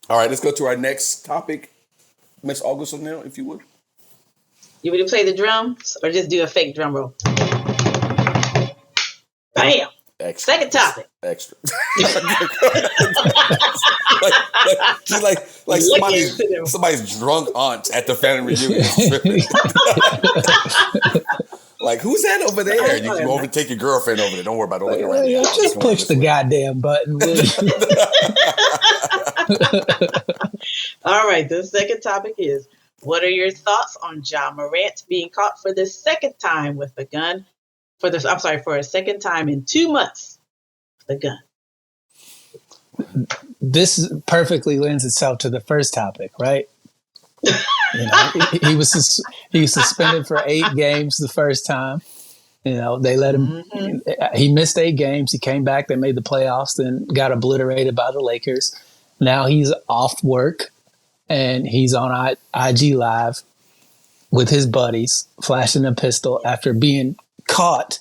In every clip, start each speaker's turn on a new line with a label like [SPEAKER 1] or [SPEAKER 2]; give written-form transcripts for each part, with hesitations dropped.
[SPEAKER 1] All right, let's go to our next topic, Miss August O'Neill, if you would.
[SPEAKER 2] You want me to play the drums or just do a fake drum roll? Bam!
[SPEAKER 1] Extra.
[SPEAKER 2] Second topic.
[SPEAKER 1] Extra. like somebody's drunk aunt at the family reunion. Like, who's that over there? You overtake your girlfriend over there. Don't worry about it. Don't look around.
[SPEAKER 3] Just push the goddamn button, will you?
[SPEAKER 2] All right, the second topic is, what are your thoughts on Ja Morant being caught for the second time with a gun? For a second time in 2 months with a gun.
[SPEAKER 3] This perfectly lends itself to the first topic, right? He was suspended for 8 games the first time. They let him. Mm-hmm. He missed 8 games. He came back. They made the playoffs, then got obliterated by the Lakers. Now he's off work, and he's on IG Live with his buddies, flashing a pistol after being caught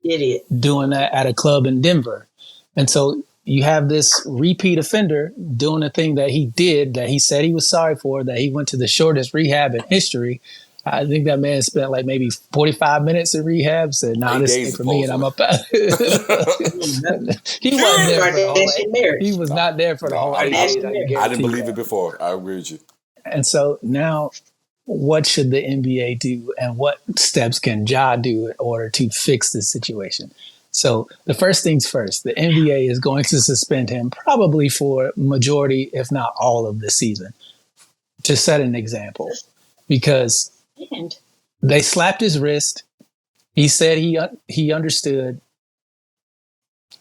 [SPEAKER 3] doing that at a club in Denver. And so you have this repeat offender doing a thing that he did, that he said he was sorry for, that he went to the shortest rehab in history. I think that man spent like maybe 45 minutes in rehab, said, nah, this ain't for me, and I'm up out. He wasn't there for the whole 8. He was not there for the whole 8 days.
[SPEAKER 1] I didn't believe it before. I agree with you.
[SPEAKER 3] And so now, what should the NBA do, and what steps can Ja do in order to fix this situation? So the first things first, the NBA is going to suspend him probably for majority, if not all of the season, to set an example, because they slapped his wrist. He said he understood,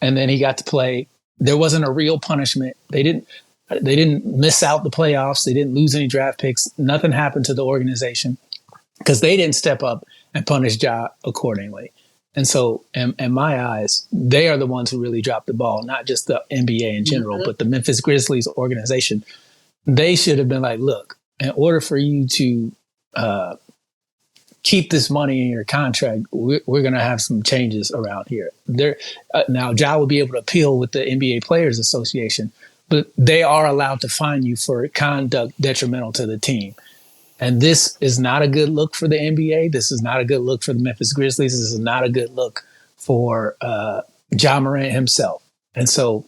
[SPEAKER 3] and then he got to play. There wasn't a real punishment. They didn't miss out the playoffs. They didn't lose any draft picks. Nothing happened to the organization because they didn't step up and punish Ja accordingly. And so, in my eyes, they are the ones who really dropped the ball, not just the NBA in general, but the Memphis Grizzlies organization. They should have been like, look, in order for you to keep this money in your contract, we're going to have some changes around here. Now, Ja will be able to appeal with the NBA Players Association, but they are allowed to fine you for conduct detrimental to the team. And this is not a good look for the NBA. This is not a good look for the Memphis Grizzlies. This is not a good look for Ja Morant himself. And so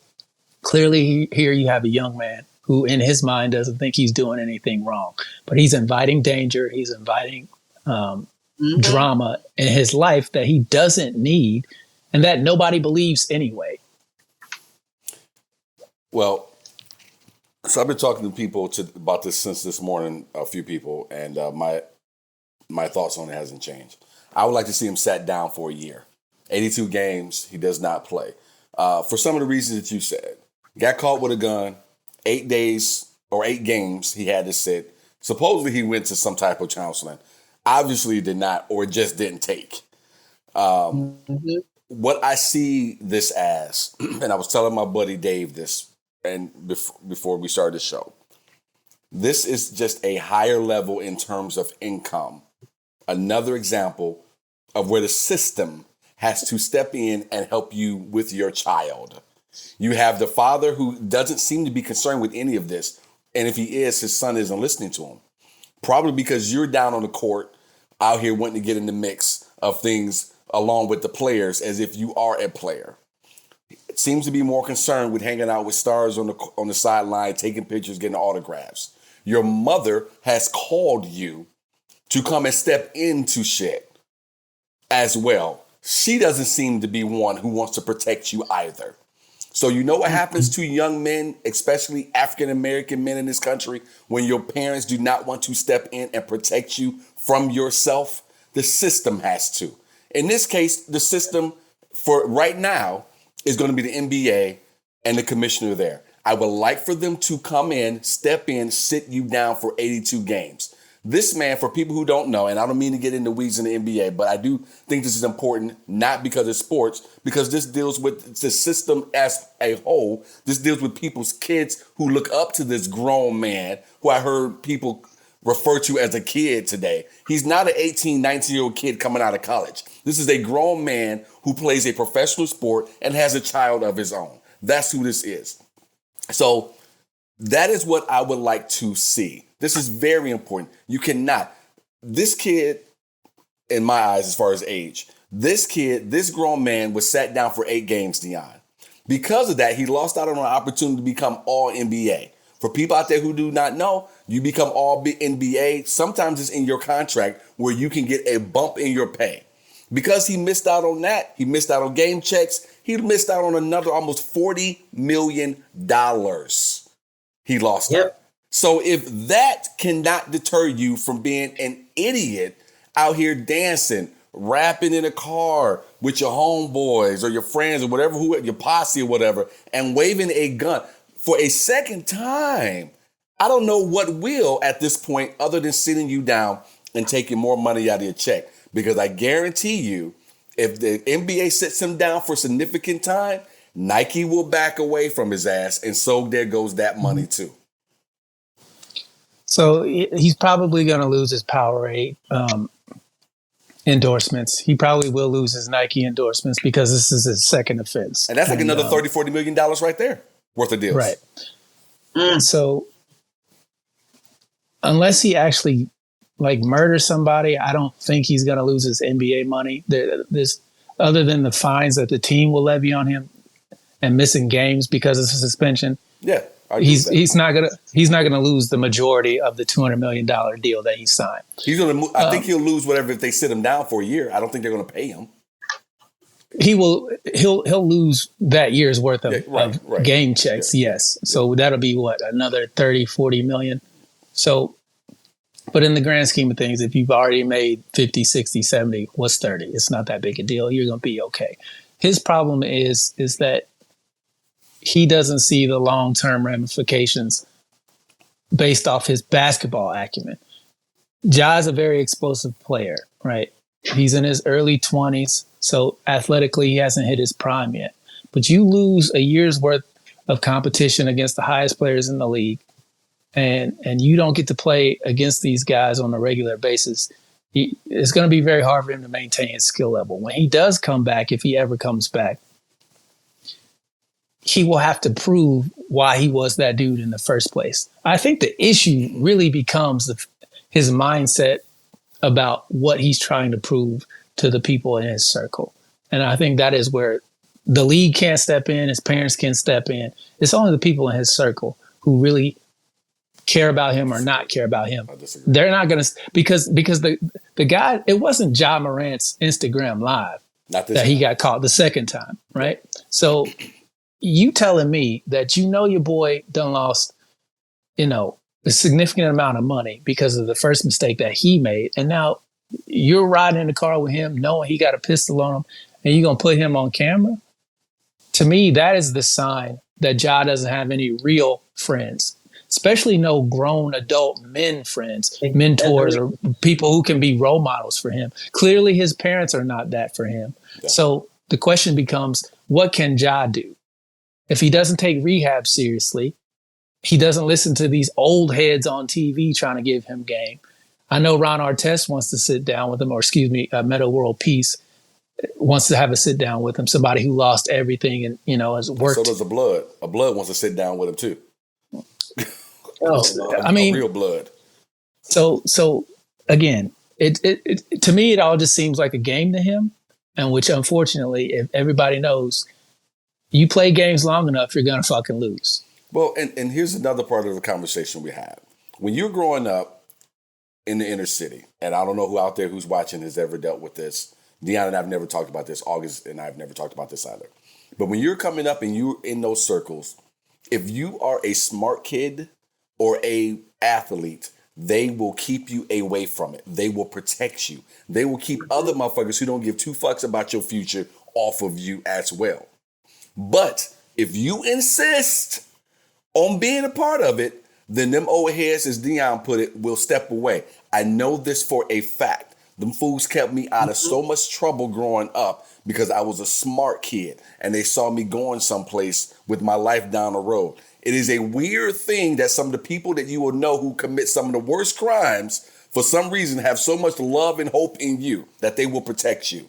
[SPEAKER 3] clearly here you have a young man who in his mind doesn't think he's doing anything wrong, but he's inviting danger. He's inviting drama in his life that he doesn't need and that nobody believes anyway.
[SPEAKER 1] Well, so I've been talking to people about this since this morning, a few people, and my thoughts on it hasn't changed. I would like to see him sat down for a year. 82 games, he does not play. For some of the reasons that you said. Got caught with a gun, 8 days or 8 games he had to sit. Supposedly he went to some type of counseling. Obviously did not, or just didn't take. What I see this as, and I was telling my buddy Dave this, and before we started the show, this is just a higher level in terms of income. Another example of where the system has to step in and help you with your child. You have the father who doesn't seem to be concerned with any of this. And if he is, his son isn't listening to him. Probably because you're down on the court out here wanting to get in the mix of things along with the players as if you are a player. Seems to be more concerned with hanging out with stars on the sideline, taking pictures, getting autographs. Your mother has called you to come and step into shit as well. She doesn't seem to be one who wants to protect you either. So you know what happens to young men, especially African-American men in this country, when your parents do not want to step in and protect you from yourself? The system has to. In this case, the system for right now is going to be the NBA and the commissioner there. I would like for them to come in, step in, sit you down for 82 games. This man, for people who don't know, and I don't mean to get into weeds in the NBA, but I do think this is important, not because it's sports, because this deals with the system as a whole. This deals with people's kids who look up to this grown man who I heard people refer to as a kid today. He's not an 18, 19-year-old kid coming out of college. This is a grown man who plays a professional sport and has a child of his own. That's who this is. So That is what I would like to see. This is very important. You cannot. This kid, in my eyes, as far as age, this grown man was sat down for 8 games, Deon. Because of that, he lost out on an opportunity to become all NBA. For people out there who do not know, you become all NBA. Sometimes it's in your contract where you can get a bump in your pay. Because he missed out on that, he missed out on game checks, he missed out on another almost $40 million. He lost out. So if that cannot deter you from being an idiot out here dancing, rapping in a car with your homeboys or your friends or whatever, your posse or whatever, and waving a gun for a second time, I don't know what will at this point other than sitting you down and taking more money out of your check. Because I guarantee you, if the NBA sits him down for significant time, Nike will back away from his ass, and so there goes that money too.
[SPEAKER 3] So he's probably going to lose his Powerade endorsements. He probably will lose his Nike endorsements because this is his second offense.
[SPEAKER 1] And that's like another $30-40 million right there worth of deals.
[SPEAKER 3] Right. So unless he actually murders somebody, I don't think he's going to lose his NBA money. There's other than the fines that the team will levy on him and missing games because of the suspension.
[SPEAKER 1] Yeah.
[SPEAKER 3] He's not gonna lose the majority of the $200 million deal that he signed.
[SPEAKER 1] I think he'll lose whatever if they sit him down for a year. I don't think they're going to pay him.
[SPEAKER 3] He'll lose that year's worth of game checks. Yeah. Yes, so that'll be another 30-40 million. So, but in the grand scheme of things, if you've already made 50, 60, 70, what's 30? It's not that big a deal. You're going to be okay. His problem is that he doesn't see the long-term ramifications based off his basketball acumen. Ja's a very explosive player, right? He's in his early 20s, so athletically he hasn't hit his prime yet. But you lose a year's worth of competition against the highest players in the league, and you don't get to play against these guys on a regular basis. It's going to be very hard for him to maintain his skill level. When he does come back, if he ever comes back, he will have to prove why he was that dude in the first place. I think the issue really becomes his mindset about what he's trying to prove to the people in his circle. And I think that is where the league can't step in, his parents can't step in. It's only the people in his circle who really care about him or not care about him. They're not going to, because the guy, it wasn't Ja Morant's Instagram Live that he got caught the second time, right? So you telling me that your boy done lost, a significant amount of money because of the first mistake that he made, and now you're riding in the car with him knowing he got a pistol on him, and you're going to put him on camera? To me, that is the sign that Ja doesn't have any real friends, especially no grown adult men friends, mentors, or people who can be role models for him. Clearly, his parents are not that for him. Yeah. So the question becomes, what can Ja do? If he doesn't take rehab seriously, he doesn't listen to these old heads on TV trying to give him game. I know Ron Artest wants to sit down with him, or Meta World Peace wants to have a sit down with him, somebody who lost everything and, has worked.
[SPEAKER 1] So does a Blood. A Blood wants to sit down with him too.
[SPEAKER 3] Real
[SPEAKER 1] blood.
[SPEAKER 3] So again, it to me, it all just seems like a game to him, and which unfortunately, if everybody knows, you play games long enough, you're going to fucking lose.
[SPEAKER 1] Well, and here's another part of the conversation we have. When you're growing up in the inner city, and I don't know who out there who's watching has ever dealt with this. Deon and I have never talked about this. August and I have never talked about this either. But when you're coming up and you're in those circles, if you are a smart kid or a athlete, they will keep you away from it. They will protect you. They will keep other motherfuckers who don't give two fucks about your future off of you as well. But if you insist on being a part of it, then them old heads, as Deon put it, will step away. I know this for a fact. Them fools kept me out of so much trouble growing up because I was a smart kid and they saw me going someplace with my life down the road. It is a weird thing that some of the people that you will know who commit some of the worst crimes, for some reason, have so much love and hope in you that they will protect you.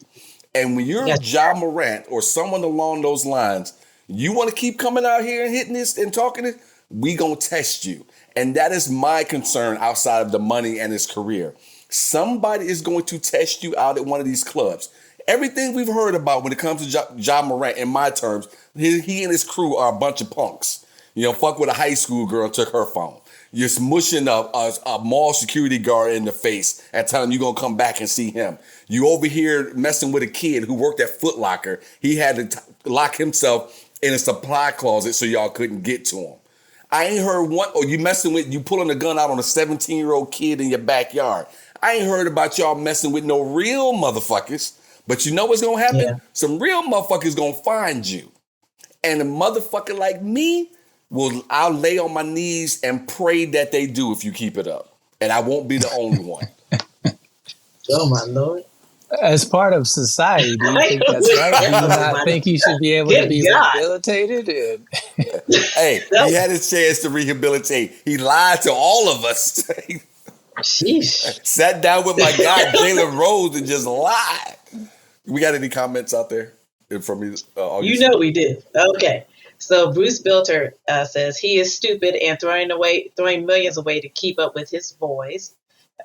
[SPEAKER 1] And when you're Ja Morant or someone along those lines, you want to keep coming out here and hitting this and talking this, we gonna test you. And that is my concern outside of the money and his career. Somebody is going to test you out at one of these clubs. Everything we've heard about when it comes to Ja Morant, in my terms, he and his crew are a bunch of punks. Fuck with a high school girl and took her phone. You're smushing a mall security guard in the face and telling him you're going to come back and see him. You over here messing with a kid who worked at Foot Locker. He had to lock himself in a supply closet so y'all couldn't get to him. I ain't heard one, or you pulling a gun out on a 17-year-old kid in your backyard. I ain't heard about y'all messing with no real motherfuckers. But you know what's going to happen?
[SPEAKER 2] Yeah.
[SPEAKER 1] Some real motherfuckers going to find you. And a motherfucker like me, I'll lay on my knees and pray that they do if you keep it up. And I won't be the only one.
[SPEAKER 2] Oh, my Lord.
[SPEAKER 3] As part of society, do you think that's right? Do you not think he should be able to be rehabilitated?
[SPEAKER 1] Hey, he had his chance to rehabilitate. He lied to all of us.
[SPEAKER 2] Sheesh.
[SPEAKER 1] Sat down with my guy, Jalen Rose, and just lied. We got any comments out there from you?
[SPEAKER 2] You know we did. Okay. So Bruce Bilter says he is stupid and throwing millions away to keep up with his boys.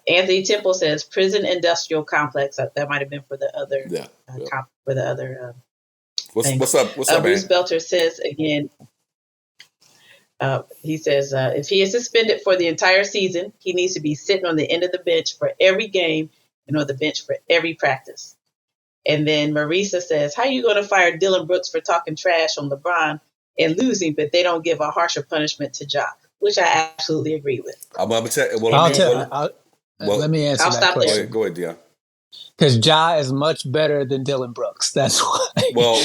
[SPEAKER 2] Anthony Temple says prison industrial complex. That might have been for the other. For the other.
[SPEAKER 1] What's up? What's up,
[SPEAKER 2] Bruce
[SPEAKER 1] man?
[SPEAKER 2] Belter says again. He says if he is suspended for the entire season, he needs to be sitting on the end of the bench for every game and on the bench for every practice. And then Marisa says, how are you going to fire Dylan Brooks for talking trash on LeBron and losing, but they don't give a harsher punishment to Ja? Which I absolutely agree with.
[SPEAKER 1] I'm going to tell you.
[SPEAKER 3] Let me answer that question.
[SPEAKER 1] Go ahead, Deon.
[SPEAKER 3] Because Ja is much better than Dylan Brooks. That's why.
[SPEAKER 1] Well,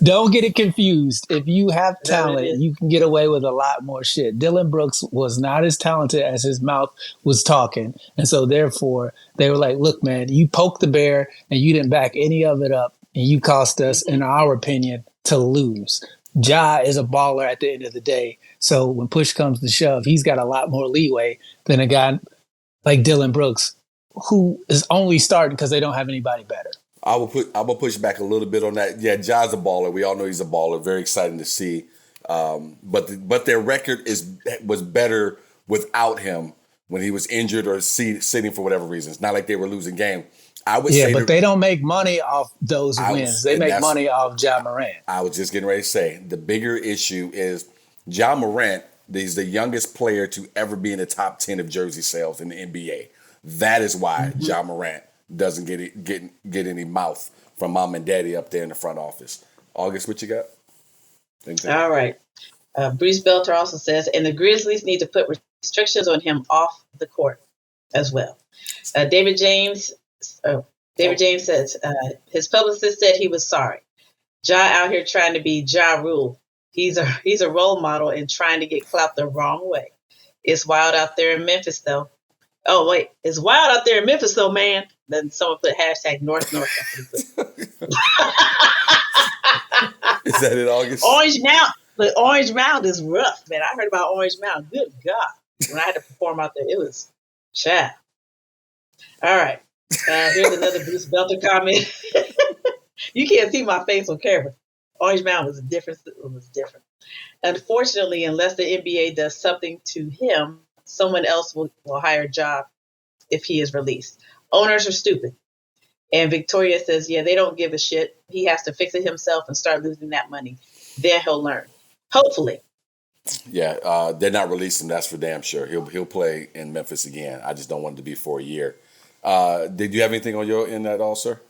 [SPEAKER 3] don't get it confused. If you have talent, you can get away with a lot more shit. Dylan Brooks was not as talented as his mouth was talking. And so therefore, they were like, look, man, you poked the bear and you didn't back any of it up. And you cost us, in our opinion, to lose. Ja is a baller at the end of the day. So when push comes to shove, he's got a lot more leeway than a guy like Dylan Brooks, who is only starting because they don't have anybody better.
[SPEAKER 1] I will push back a little bit on that. Yeah, Ja's a baller. We all know he's a baller. Very exciting to see. But their record was better without him when he was injured or sitting for whatever reason. It's not like they were losing game. I would say,
[SPEAKER 3] but they don't make money off those wins. They make money off Ja Morant.
[SPEAKER 1] I was just getting ready to say the bigger issue is Ja Morant. He's the youngest player to ever be in the top 10 of jersey sales in the NBA. That is why Ja Morant doesn't get any mouth from mom and daddy up there in the front office. August, what you got?
[SPEAKER 2] All right. Bruce Belter also says, and the Grizzlies need to put restrictions on him off the court as well. David James says his publicist said he was sorry. Ja out here trying to be Ja Rule. He's a role model and trying to get clout the wrong way. It's wild out there in Memphis, though. Oh, wait. It's wild out there in Memphis, though, man. Then someone put hashtag North.
[SPEAKER 1] Is that in August?
[SPEAKER 2] Orange Mountain. The Orange Mountain is rough, man. I heard about Orange Mountain. Good God. When I had to perform out there, it was chat. All right. Here's another Bruce Belter comment. You can't see my face on camera. Orange Mountain was different. It was different. Unfortunately, unless the NBA does something to him, someone else will hire a job if he is released. Owners are stupid. And Victoria says, yeah, they don't give a shit. He has to fix it himself and start losing that money. Then he'll learn. Hopefully.
[SPEAKER 1] Yeah, they're not releasing him. That's for damn sure. He'll play in Memphis again. I just don't want it to be for a year. Did you have anything on your end at all, sir?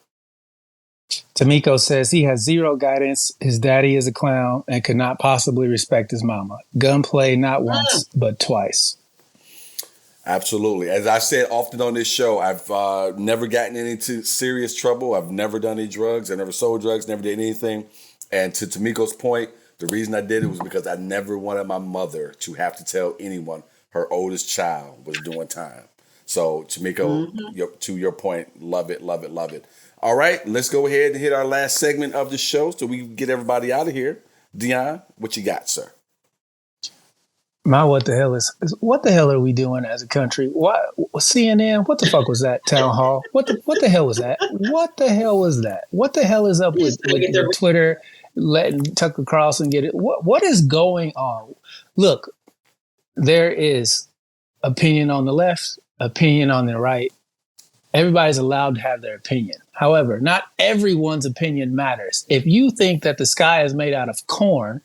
[SPEAKER 3] Tamiko says he has zero guidance. His daddy is a clown and could not possibly respect his mama. Gunplay not once, but twice.
[SPEAKER 1] Absolutely. As I said often on this show, I've never gotten into serious trouble. I've never done any drugs. I never sold drugs, never did anything. And to Tamiko's point, the reason I did it was because I never wanted my mother to have to tell anyone her oldest child was doing time. So, Tamiko, to your point, love it, love it, love it. All right, let's go ahead and hit our last segment of the show so we can get everybody out of here. Deon, what you got, sir?
[SPEAKER 3] What the hell are we doing as a country? What CNN? What the fuck was that? Town Hall? What the hell was that? What the hell was that? What the hell is up with Twitter letting Tucker Carlson get it? What is going on? Look, there is opinion on the left, opinion on the right. Everybody's allowed to have their opinion. However, not everyone's opinion matters. If you think that the sky is made out of corn,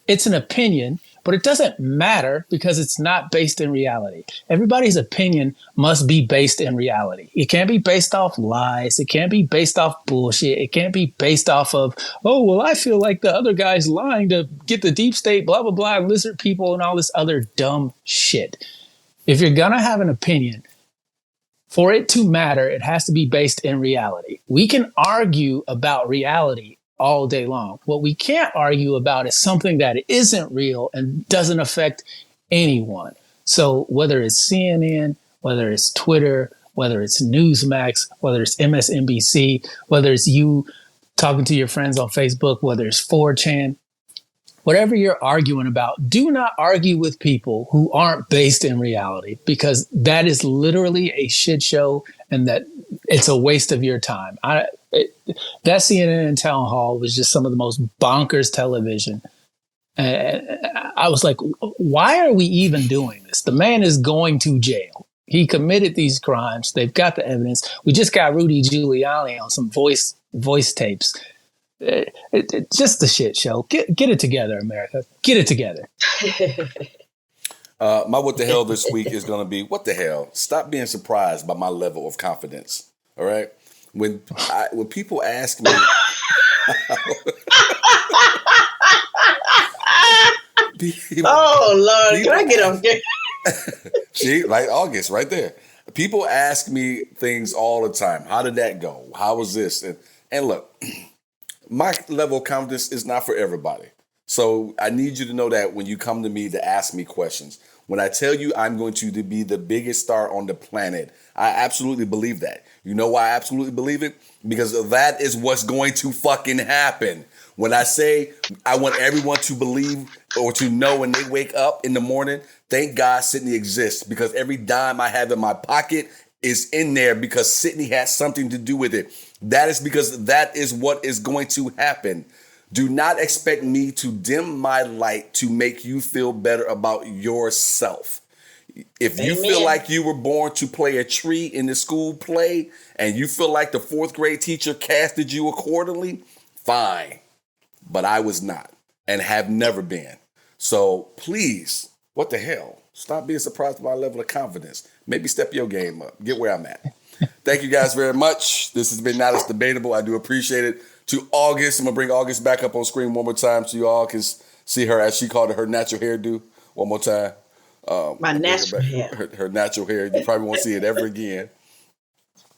[SPEAKER 3] it's an opinion, but it doesn't matter because it's not based in reality. Everybody's opinion must be based in reality. It can't be based off lies. It can't be based off bullshit. It can't be based off of, oh, well, I feel like the other guy's lying to get the deep state, blah, blah, blah, lizard people and all this other dumb shit. If you're going to have an opinion, for it to matter, it has to be based in reality. We can argue about reality all day long. What we can't argue about is something that isn't real and doesn't affect anyone. So whether it's CNN, whether it's Twitter, whether it's Newsmax, whether it's MSNBC, whether it's you talking to your friends on Facebook, whether it's 4chan, whatever you're arguing about, do not argue with people who aren't based in reality, because that is literally a shit show and that it's a waste of your time. That CNN town hall was just some of the most bonkers television. I was like, why are we even doing this? The man is going to jail. He committed these crimes. They've got the evidence. We just got Rudy Giuliani on some voice tapes. Just the shit show. Get it together, America. Get it together.
[SPEAKER 1] My what the hell this week is going to be, what the hell? Stop being surprised by my level of confidence. All right? When people ask me...
[SPEAKER 2] Oh, Lord. Can I get on here?
[SPEAKER 1] See, like August right there. People ask me things all the time. How did that go? How was this? And look... My level of confidence is not for everybody. So I need you to know that when you come to me to ask me questions, when I tell you I'm going to be the biggest star on the planet, I absolutely believe that. You know why I absolutely believe it? Because that is what's going to fucking happen. When I say I want everyone to believe or to know when they wake up in the morning, thank God Sidney exists, because every dime I have in my pocket is in there because Sidney has something to do with it. That is because that is what is going to happen. Do not expect me to dim my light to make you feel better about yourself. If you feel like you were born to play a tree in the school play and you feel like the fourth grade teacher casted you accordingly, fine. But I was not and have never been. So please, what the hell? Stop being surprised by my level of confidence. Maybe step your game up. Get where I'm at. Thank you guys very much. This has been Not As Debatable. I do appreciate it. To August, I'm going to bring August back up on screen one more time so you all can see her, as she called it, her natural hairdo one more time.
[SPEAKER 2] My natural hair.
[SPEAKER 1] Her natural hair. You probably won't see it ever again.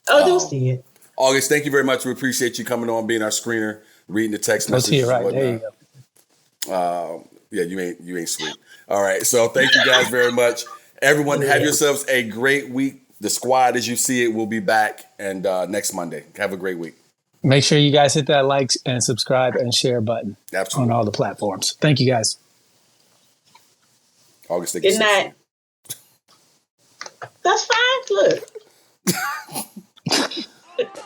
[SPEAKER 2] Oh, do see it.
[SPEAKER 1] August, thank you very much. We appreciate you coming on, being our screener, reading the text messages.
[SPEAKER 3] Right. There you
[SPEAKER 1] go. Yeah, you ain't sweet. All right. So thank you guys very much. Everyone, have yourselves a great week. The squad, as you see it, will be back and next Monday. Have a great week.
[SPEAKER 3] Make sure you guys hit that like and subscribe and share button.
[SPEAKER 1] Absolutely.
[SPEAKER 3] On all the platforms. Thank you guys.
[SPEAKER 1] August,
[SPEAKER 2] good night. That's fine. Look.